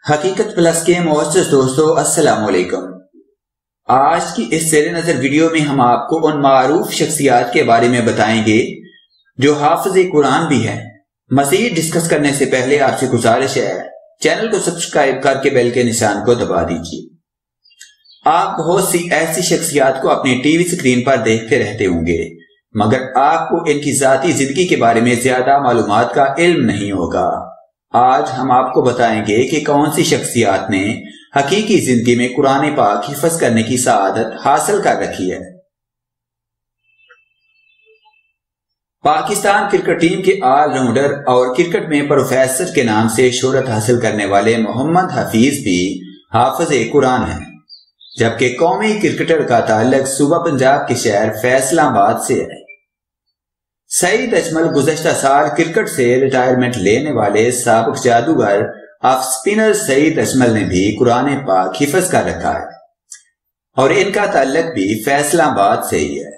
حقیقت پلس کے معزز دوستو السلام علیکم۔ آج کی اس زیر نظر ویڈیو میں ہم آپ کو ان معروف شخصیات کے بارے میں بتائیں گے جو حافظ قرآن بھی ہیں۔ مزید ڈسکس کرنے سے پہلے آپ سے گزارش ہے چینل کو سبسکرائب کر کے بیل کے نشان کو دبا دیجیے۔ آپ بہت سی ایسی شخصیات کو اپنے ٹی وی سکرین پر دیکھتے رہتے ہوں گے، مگر آپ کو ان کی ذاتی زندگی کے بارے میں زیادہ معلومات کا علم نہیں ہوگا۔ آج ہم آپ کو بتائیں گے کہ کون سی شخصیات نے حقیقی زندگی میں قرآن پاک حفظ کرنے کی سعادت حاصل کر رکھی ہے۔ پاکستان کرکٹ ٹیم کے آل راؤنڈر اور کرکٹ میں پروفیسر کے نام سے شہرت حاصل کرنے والے محمد حفیظ بھی حافظ قرآن ہیں، جبکہ قومی کرکٹر کا تعلق صوبہ پنجاب کے شہر فیصل آباد سے ہے۔ سعید اجمل گزشتہ سال کرکٹ سے ریٹائرمنٹ لینے والے سابق جادوگر آف سپنر سعید اجمل نے بھی قرآن پاک حفظ کر رکھا ہے اور ان کا تعلق بھی فیصل آباد سے ہی ہے۔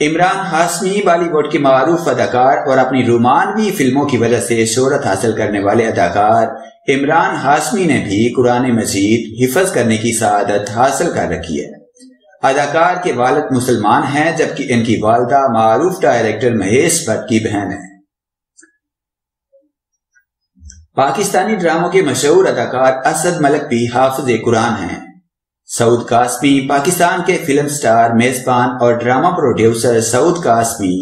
عمران ہاشمی بالی ووڈ کے معروف اداکار اور اپنی رومانوی فلموں کی وجہ سے شہرت حاصل کرنے والے اداکار عمران ہاشمی نے بھی قرآن مجید حفظ کرنے کی سعادت حاصل کر رکھی ہے۔ اداکار کے والد مسلمان ہیں، جبکہ ان کی والدہ معروف ڈائریکٹر مہیش بھٹ کی بہن ہے۔ پاکستانی ڈراموں کے مشہور اداکار اسد ملک بھی حافظ قرآن ہیں۔ سعود قاسمی پاکستان کے فلم سٹار، میزبان اور ڈرامہ پروڈیوسر سعود قاسمی،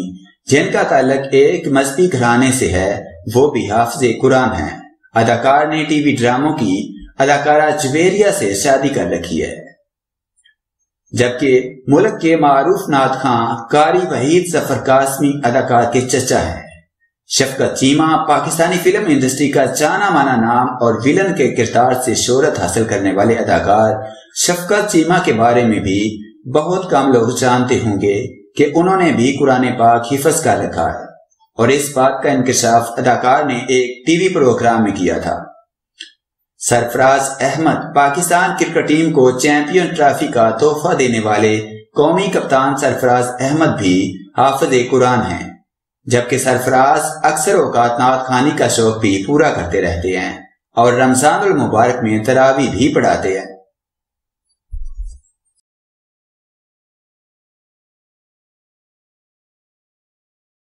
جن کا تعلق ایک مذہبی گھرانے سے ہے، وہ بھی حافظ قرآن ہیں۔ اداکار نے ٹی وی ڈراموں کی اداکارہ جویریہ سے شادی کر رکھی ہے، جبکہ ملک کے معروف نعت خواں قاری وحید ظفر قاسمی اداکار کے چچا ہیں۔ شفقت چیمہ پاکستانی فلم انڈسٹری کا جانا مانا نام اور ویلن کے کردار سے شہرت حاصل کرنے والے اداکار شفقت چیمہ کے بارے میں بھی بہت کم لوگ جانتے ہوں گے کہ انہوں نے بھی قرآن پاک حفظ کر رکھا ہے، اور اس بات کا انکشاف اداکار نے ایک ٹی وی پروگرام میں کیا تھا۔ سرفراز احمد پاکستان کرکٹ ٹیم کو چیمپئن ٹرافی کا تحفہ دینے والے قومی کپتان سرفراز احمد بھی حافظ قرآن ہیں، جبکہ سرفراز اکثر اوقات نعت خوانی کا شوق بھی پورا کرتے رہتے ہیں اور رمضان المبارک میں تراویح بھی پڑھاتے ہیں۔